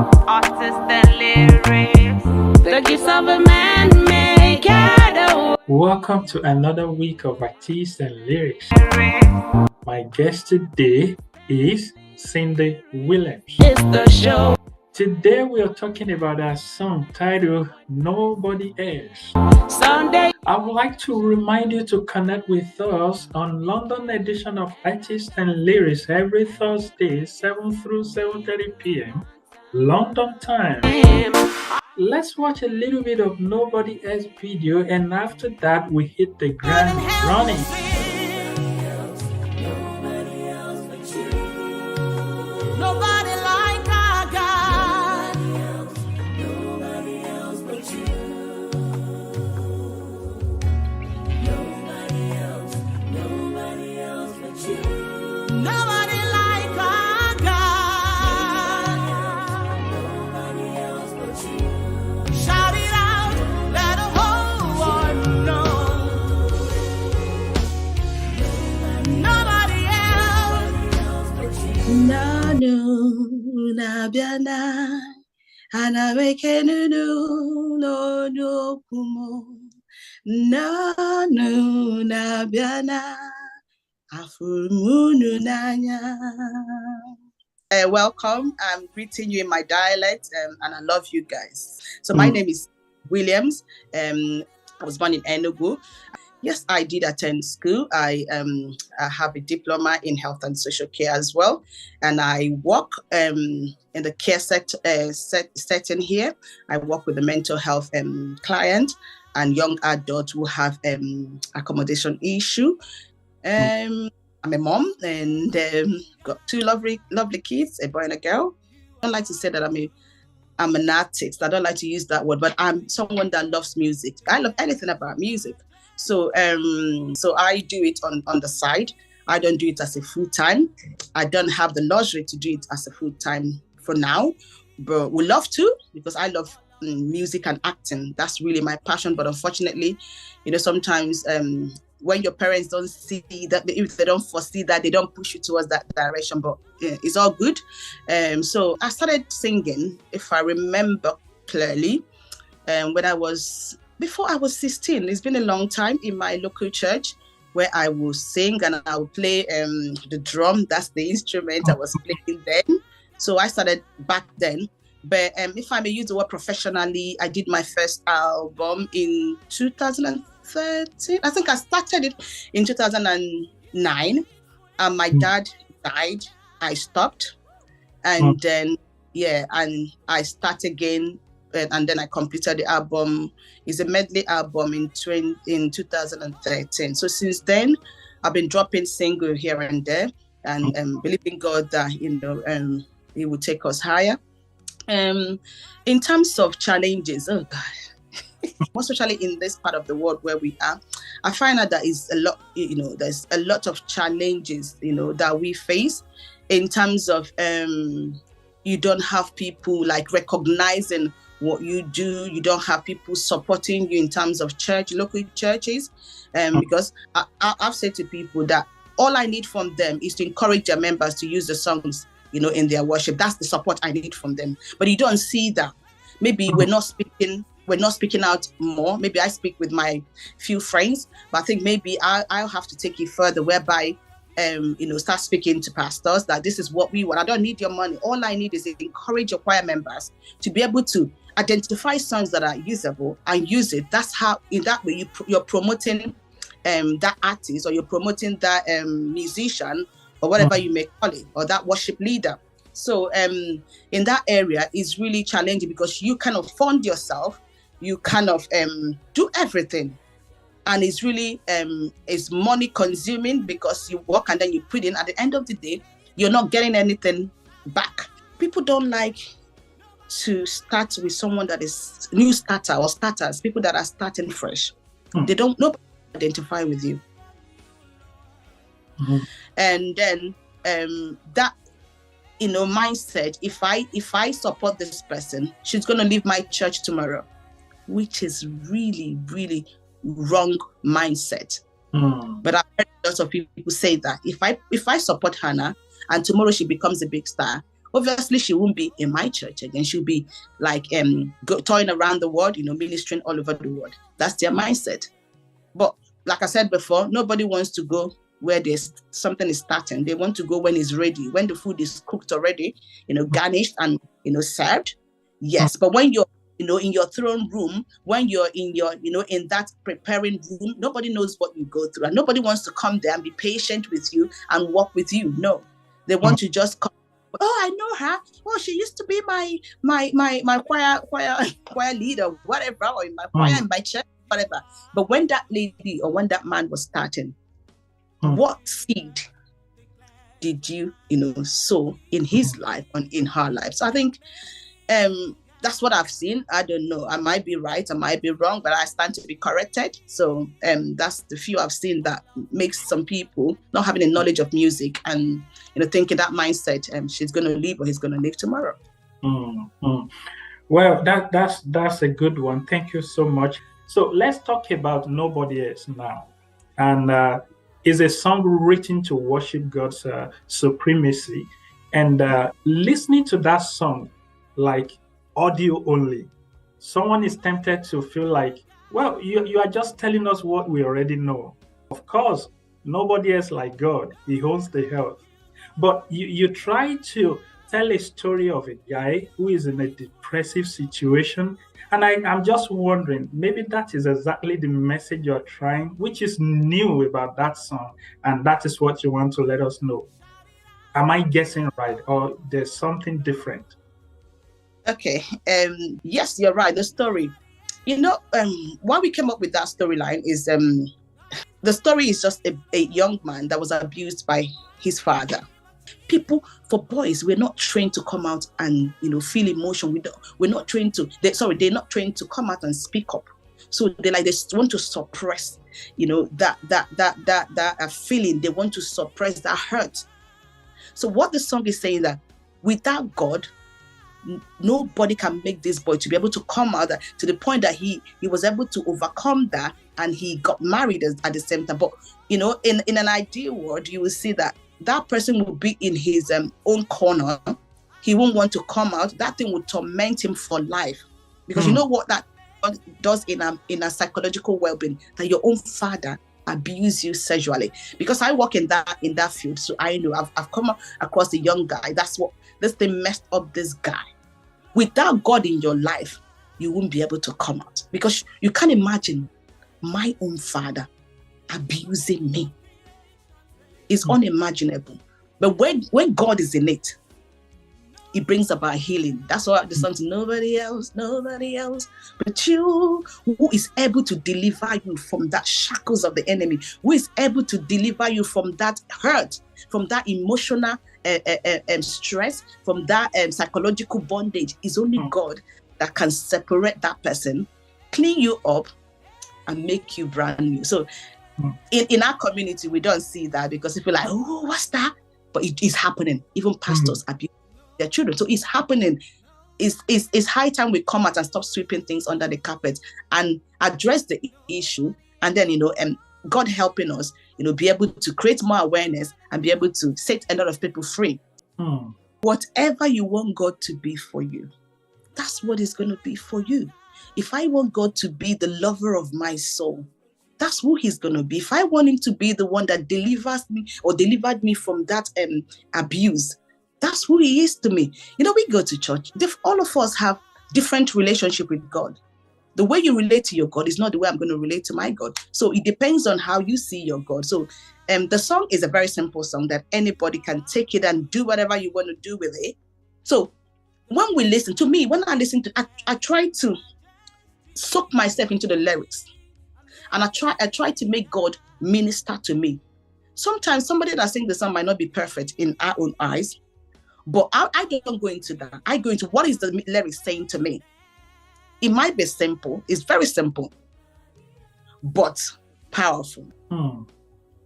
Artists and lyrics, the gifts of a man make it. Welcome to another week of Artists and Lyrics. My guest today is Cindy Williams. It's the show. Today we are talking about a song titled Nobody Else. Sunday. I would like to remind you to connect with us on London edition of Artists and Lyrics every Thursday, 7 through 7:30 p.m. London time. Let's watch a little bit of Nobody Else video, and after that we hit the ground running. Nobody like our God. Nobody else but you. Nobody else but you. Nobody like our God. Nobody else but you. Shout it out, let the whole world know. Nobody else but you. Nanu nabiana anawekenunu no kumo. Nanu nabiana afumunu nanya. Welcome. I'm greeting you in my dialect, and I love you guys. So my name is Williams. I was born in Enugu. Yes, I did attend school. I have a diploma in health and social care as well. And I work in the care setting here. I work with the mental health client and young adults who have accommodation issue. I'm a mom and got two lovely kids, a boy and a girl. I don't like to say that I'm an artist. I don't like to use that word, but I'm someone that loves music. I love anything about music. So I do it on the side. I don't do it as a full-time. I don't have the luxury to do it as a full-time for now, but we love to, because I love music and acting. That's really my passion. But unfortunately, sometimes when your parents don't see that, if they don't foresee that, they don't push you towards that direction, but it's all good. So I started singing, if I remember clearly, before I was 16. It's been a long time, in my local church, where I will sing and I will play the drum. That's the instrument I was playing then. So I started back then. But if I may use the word professionally, I did my first album in 2013. I think I started it in 2009. And my dad died. I stopped. And then, and I started again. And then I completed the album. It's a medley album in 2013. So since then, I've been dropping single here and there, and believing God that He will take us higher. In terms of challenges, oh God, most especially in this part of the world where we are, I find out that is a lot. There's a lot of challenges that we face in terms of you don't have people like recognizing what you do. You don't have people supporting you in terms of local churches, because I've said to people that all I need from them is to encourage their members to use the songs, in their worship. That's the support I need from them. But you don't see that. Maybe we're not speaking out more. Maybe I speak with my few friends, but I think maybe I'll have to take it further, whereby start speaking to pastors that this is what we want. I don't need your money. All I need is to encourage your choir members to be able to identify songs that are usable and use it. That's how, in that way, you're promoting that artist, or you're promoting that musician, or whatever you may call it, or that worship leader. So in that area is really challenging, because you kind of fund yourself, you kind of do everything. And it's really it's money consuming, because you work and then you put in. At the end of the day, you're not getting anything back. People don't like to start with someone that is new starter or starters, people that are starting fresh. They don't identify with you. And then that mindset, if I support this person, she's going to leave my church tomorrow, which is really, really wrong mindset. But I've heard lots of people say that if I support Hannah and tomorrow she becomes a big star, Obviously, she won't be in my church again. She'll be like touring around the world, ministering all over the world. That's their mindset. But like I said before, nobody wants to go where there's something is starting. They want to go when it's ready, when the food is cooked already, garnished and served. Yes, but when you're in your throne room, when you're in your in that preparing room, nobody knows what you go through, and nobody wants to come there and be patient with you and walk with you. No, they want to just come. Oh, I know her. Oh, she used to be my choir leader, whatever, or in my choir in my church, whatever. But when that lady or when that man was starting, what seed did you sow in his life and in her life? So I think that's what I've seen. I don't know. I might be right, I might be wrong, but I stand to be corrected. So that's the few I've seen that makes some people not having a knowledge of music and thinking that mindset, she's going to leave or he's going to leave tomorrow. Well, that's a good one. Thank you so much. So let's talk about Nobody Else now. And is a song written to worship God's supremacy. And listening to that song, like audio only, someone is tempted to feel like, well, you are just telling us what we already know. Of course, nobody else like God. He holds the health. But you try to tell a story of a guy who is in a depressive situation. And I'm just wondering, maybe that is exactly the message you're trying, which is new about that song. And that is what you want to let us know. Am I guessing right? Or there's something different? Okay. Yes, you're right. The story, why we came up with that storyline is the story is just a young man that was abused by his father. People, for boys, we're not trained to come out and feel emotion. We're not trained to. They're not trained to come out and speak up. So they want to suppress, that feeling. They want to suppress that hurt. So what the song is saying that without God, nobody can make this boy to be able to come out to the point that he was able to overcome that, and he got married at the same time. But in an ideal world, you will see that person will be in his own corner. He won't want to come out. That thing will torment him for life, because you know what that does in a psychological well-being, that your own father abuse you sexually. Because I work in that field, so I know I've come across a young guy. That's what this thing messed up this guy. Without God in your life, you won't be able to come out, because you can't imagine my own father abusing me. It's unimaginable. But when God is in it, it brings about healing. That's why the song, nobody else but you, who is able to deliver you from that shackles of the enemy, who is able to deliver you from that hurt, from that emotional stress, from that psychological bondage. It's only God that can separate that person, clean you up, and make you brand new. So in our community, we don't see that, because people are like, oh, what's that? But it is happening. Even pastors abuse their children. So it's happening. It's high time we come out and stop sweeping things under the carpet and address the issue. And then, God helping us, be able to create more awareness and be able to set a lot of people free. Whatever you want God to be for you, that's what is going to be for you. If I want God to be the lover of my soul, that's who he's going to be. If I want him to be the one that delivers me or delivered me from that abuse, that's who he is to me. We go to church. All of us have different relationship with God. The way you relate to your God is not the way I'm going to relate to my God. So it depends on how you see your God. So the song is a very simple song that anybody can take it and do whatever you want to do with it. So when we listen, to me, when I listen to, I try to soak myself into the lyrics. And I try to make God minister to me. Sometimes somebody that sings the song might not be perfect in our own eyes, but I don't go into that. I go into what is the lyrics saying to me. It might be simple. It's very simple, but powerful.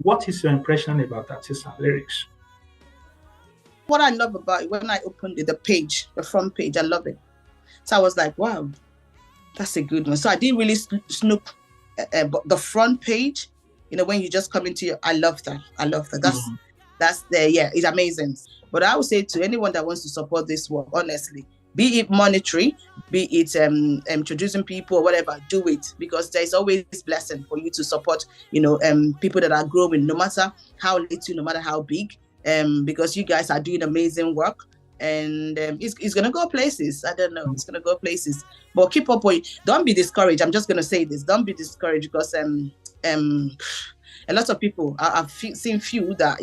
What is your impression about artists and lyrics? What I love about it, when I opened the page, the front page, I love it. So I was like, wow, that's a good one. So I didn't really snoop. But the front page, when you just come into I love that. That's That's the it's amazing. But I would say to anyone that wants to support this work, honestly, be it monetary, be it introducing people or whatever, do it, because there's always blessing for you to support, people that are growing, no matter how little, no matter how big, because you guys are doing amazing work. And it's gonna go places. I don't know, it's gonna go places. But keep up. Don't be discouraged. I'm just gonna say this. Don't be discouraged, because a lot of people I've seen few that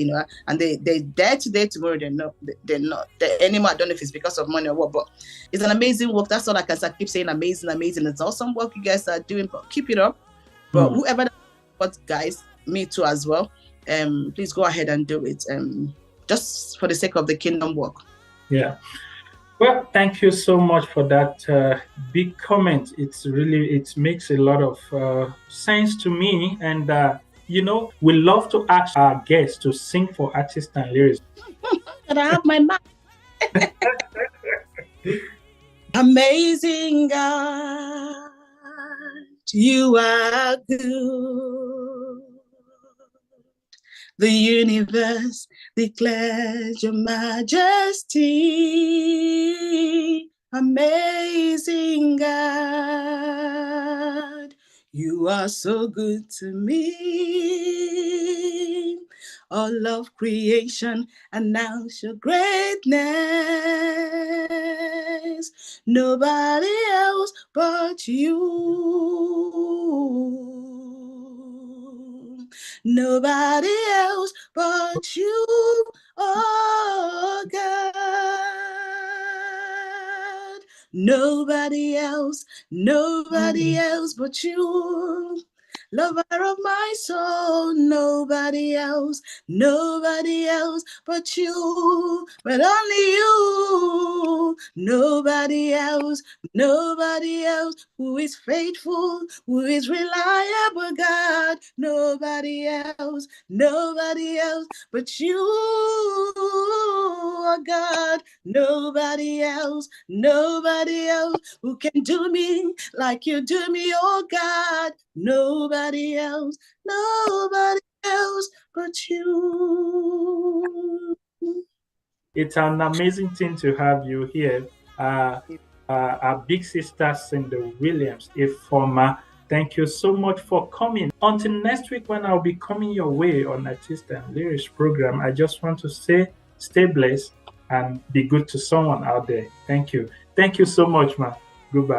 and they're there today, tomorrow they're not there anymore. I don't know if it's because of money or what, but it's an amazing work. That's all I can say. I keep saying amazing. It's awesome work you guys are doing, but keep it up. But whoever, but guys, me too as well. Please go ahead and do it. Just for the sake of the kingdom work. Yeah. Well, thank you so much for that big comment. It makes a lot of sense to me. And, we love to ask our guests to sing for artists and lyrics. And I have my mind. Amazing God, you are good. The universe declares your majesty. Amazing God, you are so good to me. All of creation announce your greatness. Nobody else but you. Nobody else but you, oh God. Nobody else but you. Lover of my soul, nobody else but you, but only you. Nobody else who is faithful, who is reliable, God. Nobody else but you, oh God. Nobody else who can do me like you do me, oh God. Nobody else but you. It's an amazing thing to have you here. Our big sister, Cindy Williams, a former. Thank you so much for coming. Until next week, when I'll be coming your way on Artist and Lyrics program, I just want to say, stay blessed and be good to someone out there. Thank you. Thank you so much, ma. Goodbye.